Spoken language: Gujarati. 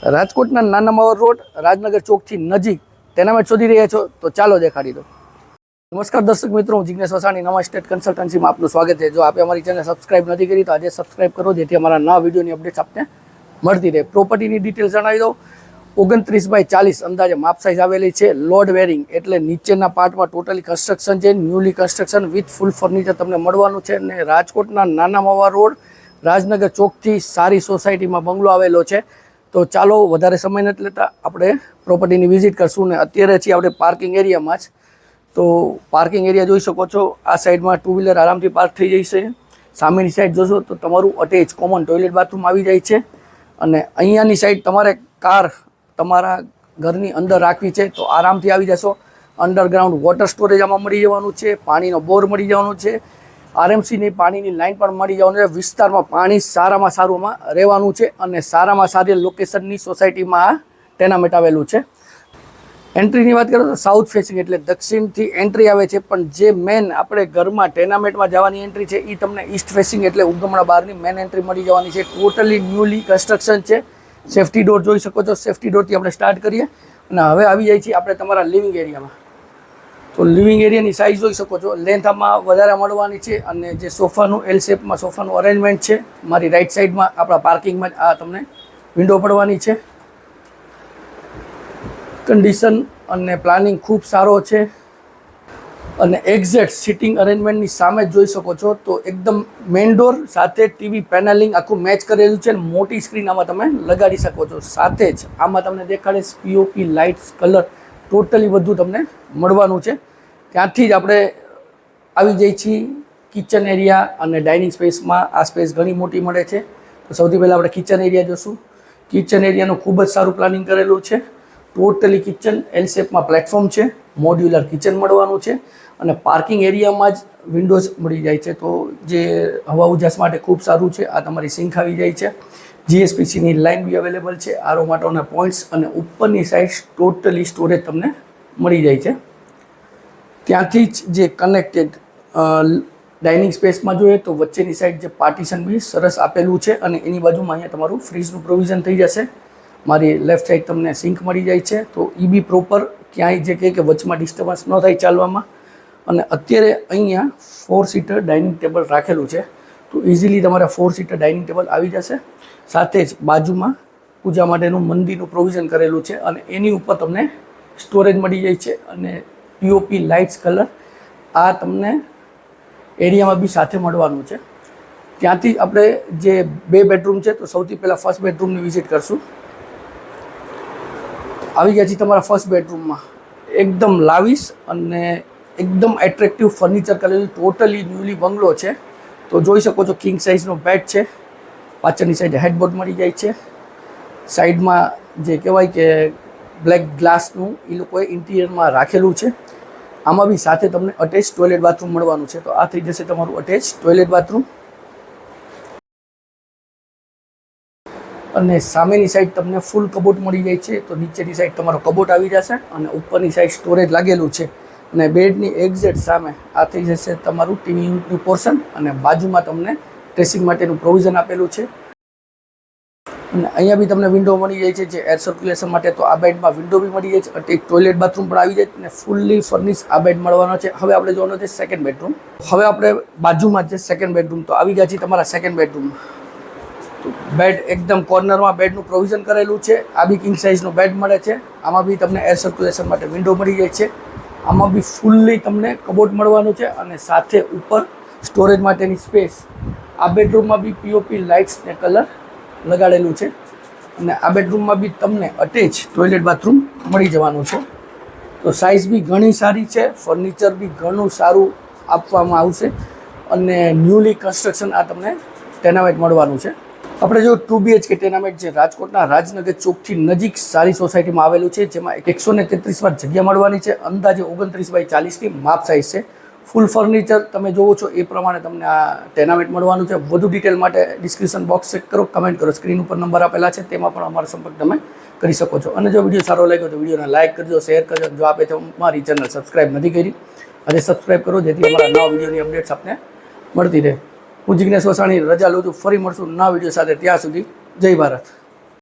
રાજકોટના નાના માવર રોડ રાજનગર ચોકથી નજીક ટેનામેન્ટ શોધી રહ્યા છો તો ચાલો દેખાડી દો। નમસ્કાર દર્શક મિત્રો, હું જિગ્નેશ વસાણી, નવા સ્ટેટ કન્સલ્ટન્સીમાં આપનું સ્વાગત છે। જો આપે અમારી ચેનલ સબસ્ક્રાઇબ નથી કરી તો આજે સબસ્ક્રાઇબ કરો, જેથી અમારા નવા વિડીયોની અપડેટ્સ આપને મળતી રહે। પ્રોપર્ટીની ડિટેલ્સ જણાવી દો। 29/40 અંદાજે માપ સાઇઝ આવેલી છે। લોડ વેરિંગ એટલે નીચેના પાર્ટમાં ટોટલી કન્સ્ટ્રક્શન છે, newly construction with full furniture તમને મળવાનું છે। અને રાજકોટના નાના માવા રોડ રાજનગર ચોકથી સારી સોસાયટીમાં બંગલો આવેલો છે। તો ચાલો વધારે સમય નથી લેતા, આપણે પ્રોપર્ટીની વિઝિટ કરશું। ને અત્યારે છીએ આપણે પાર્કિંગ એરિયામાં જ। તો પાર્કિંગ એરિયા જોઈ શકો છો, આ સાઈડમાં ટુ વ્હીલર આરામથી પાર્ક થઈ જશે। સામેની સાઈડ જોશો તો તમારું અટેચ કોમન ટોયલેટ બાથરૂમ આવી જાય છે। અને અહીંયાની સાઈડ તમારે કાર તમારા ઘરની અંદર રાખવી છે તો આરામથી આવી જશો। અંડરગ્રાઉન્ડ વોટર સ્ટોરેજ આમાં મળી જવાનું છે, પાણીનો બોર મળી જવાનું છે, આરએમસીની પાણીની લાઈન પણ મળી જવાનું છે। વિસ્તારમાં પાણી સારામાં સારુંમાં રહેવાનું છે અને સારામાં સારી લોકેશનની સોસાયટીમાં આ ટેનામેન્ટ આવેલું છે। એન્ટ્રીની વાત કરો તો સાઉથ ફેસિંગ એટલે દક્ષિણથી એન્ટ્રી આવે છે, પણ જે મેન આપણે ઘરમાં ટેનામેન્ટમાં જવાની એન્ટ્રી છે એ તમને ઈસ્ટ ફેસિંગ એટલે ઉગમણા બહારની મેન એન્ટ્રી મળી જવાની છે। ટોટલી ન્યૂલી કન્સ્ટ્રક્શન છે। સેફ્ટી ડોર જોઈ શકો છો, સેફ્ટી ડોરથી આપણે સ્ટાર્ટ કરીએ અને હવે આવી જાય છીએ આપણે તમારા લિવિંગ એરિયામાં। તો લિવિંગ એરિયાની સાઇઝ જોઈ શકો છો, લેન્થ આમાં વધારે મળવાની છે અને જે સોફાનું એલ શેપમાં સોફાનું અરેન્જમેન્ટ છે। મારી રાઈટ સાઈડમાં આપણા પાર્કિંગમાં જ આ તમને વિન્ડો પડવાની છે। કન્ડિશન અને પ્લાનિંગ ખૂબ સારો છે અને એક્ઝેક્ટ સિટિંગ અરેન્જમેન્ટની સામે જ જોઈ શકો છો। તો એકદમ મેઇન ડોર સાથે ટીવી પેનલિંગ આખું મેચ કરેલું છે, મોટી સ્ક્રીન આમાં તમે લગાડી શકો છો। સાથે જ આમાં તમને દેખાડે પીઓપી લાઇટ્સ કલર ટોટલી બધું તમને મળવાનું છે। ત્યાંથી જ આપણે આવી જઈએ છીએ કિચન એરિયા અને ડાઇનિંગ સ્પેસમાં। આ સ્પેસ ઘણી મોટી મળે છે। તો સૌથી પહેલાં આપણે કિચન એરિયા જોશું। કિચન એરિયાનું ખૂબ જ સારું પ્લાનિંગ કરેલું છે। ટોટલી કિચન એલ શેપમાં પ્લેટફોર્મ છે, મોડ્યુલર કિચન મળવાનું છે અને પાર્કિંગ એરિયામાં જ વિન્ડોઝ મળી જાય છે, તો જે હવા ઉજાસ માટે ખૂબ સારું છે। આ તમારી સિંક આવી જાય છે, જીએસપીસીની લાઇન બી અવેલેબલ છે, આરો માટેના પોઈન્ટ્સ અને ઉપરની સાઈડ ટોટલી સ્ટોરેજ તમને મળી જાય છે। ત્યાંથી જ જે કનેક્ટેડ ડાઇનિંગ સ્પેસમાં જોઈએ તો વચ્ચેની સાઈડ જે પાર્ટીશન બી સરસ આપેલું છે અને એની બાજુમાં અહીંયા તમારું ફ્રીજનું પ્રોવિઝન થઈ જશે। મારી લેફ્ટ સાઈડ તમને સિંક મળી જાય છે, તો એ બી પ્રોપર ક્યાંય જે કહે કે વચમાં ડિસ્ટર્બન્સ ન થાય ચાલવામાં। અને અત્યારે અહીંયા 4 સીટર ડાઇનિંગ ટેબલ રાખેલું છે, તો ઇઝીલી તમારે 4 સીટર ડાઇનિંગ ટેબલ આવી જશે। સાથે જ બાજુમાં પૂજા માટેનું મંદિરનું પ્રોવિઝન કરેલું છે અને એની ઉપર તમને સ્ટોરેજ મળી જાય છે અને પીઓપી લાઇટ્સ કલર આ તમને એરિયામાં બી સાથે મળવાનું છે। ત્યાંથી આપણે જે 2 બેડરૂમ છે, તો સૌથી પહેલાં ફર્સ્ટ બેડરૂમની વિઝિટ કરશું। આવી ગયા છીએ તમારા ફર્સ્ટ બેડરૂમમાં। એકદમ લાવિશ અને એકદમ એટ્રેક્ટિવ ફર્નિચર કરેલું ટોટલી ન્યૂલી બંગલો છે। તો જોઈ શકો છો કિંગ સાઇઝનો બેડ છે, પાછળની સાઈડ હેડબોર્ડ મળી જાય છે, સાઈડમાં જે કહેવાય કે બ્લેક ગ્લાસનું એ લોકોએ ઇન્ટિરિયરમાં રાખેલું છે। આમાં બી સાથે તમને અટેચ ટોયલેટ બાથરૂમ મળવાનું છે, તો આ થઈ જશે તમારું અટેચ ટોયલેટ બાથરૂમ। અને સામેની સાઈડ તમને ફૂલ કબોટ મળી જાય છે, તો નીચેની સાઈડ તમારો કબોટ આવી જશે અને ઉપરની સાઈડ સ્ટોરેજ લાગેલું છે। અને બેડની એક્ઝેક્ટ સામે આ થઈ જશે તમારું ટીવી યુનિટનું પોર્શન અને બાજુમાં તમને ડ્રેસિંગ માટેનું પ્રોવિઝન આપેલું છે। અને અહીંયા બી તમને વિન્ડો મળી જાય છે જે એર સર્ક્યુલેશન માટે, તો આ બેડમાં વિન્ડો બી મળી જાય છે, એક ટોયલેટ બાથરૂમ પણ આવી જાય અને ફૂલ્લી ફર્નિશ આ બેડ મળવાનો છે। હવે આપણે જોવાનો છે સેકન્ડ બેડરૂમ। હવે આપણે બાજુમાં છે સેકન્ડ બેડરૂમ, તો આવી ગયા છીએ તમારા સેકન્ડ બેડરૂમમાં। તો બેડ એકદમ કોર્નરમાં બેડનું પ્રોવિઝન કરેલું છે। આ બી કિંગ સાઇઝનો બેડ મળે છે, આમાં બી તમને એર સર્ક્યુલેશન માટે વિન્ડો મળી જાય છે। આમાં બી ફૂલ્લી તમને કબોર્ડ મળવાનું છે અને સાથે ઉપર સ્ટોરેજ માટેની સ્પેસ। આ બેડરૂમમાં બી પીઓપી લાઇટ્સ ને કલર લગાડેલું છે અને આ બેડરૂમમાં બી તમને અટેચ ટોયલેટ બાથરૂમ મળી જવાનું છે। તો સાઇઝ બી ઘણી સારી છે, ફર્નિચર બી ઘણું સારું આપવામાં આવશે અને ન્યૂલી કન્સ્ટ્રક્શન આ તમને ટેનામેન્ટ મળવાનું છે। આપણે જો 2 BHK ટેનામેન્ટ જે રાજકોટના રાજનગર ચોકથી નજીક સારી સોસાયટીમાં આવેલું છે, જેમાં 133 જગ્યા મળવાની છે। અંદાજે 29/40ની માપ સાઇઝ છે। ફૂલ ફર્નિચર તમે જોવો છો એ પ્રમાણે તમને આ ટેનામેન્ટ મળવાનું છે। વધુ ડિટેલ માટે ડિસ્ક્રિપ્શન બોક્સ ચેક કરો, કમેન્ટ કરો, સ્ક્રીન ઉપર નંબર આપેલા છે તેમાં પણ અમારો સંપર્ક તમે કરી શકો છો। અને જો વિડીયો સારો લાગ્યો તો વિડીયોને લાઇક કરજો, શેર કરજો। જો આપે તો મારી ચેનલ સબસ્ક્રાઇબ નથી કરી, આજે સબસ્ક્રાઇબ કરો જેથી અમારા નવા વિડીયોની અપડેટ્સ આપને મળતી રહે। હું જિગ્નેશ વસાણી રજા લઉં છું, ફરી મળશું નવા વિડીયો સાથે। ત્યાં સુધી જય ભારત।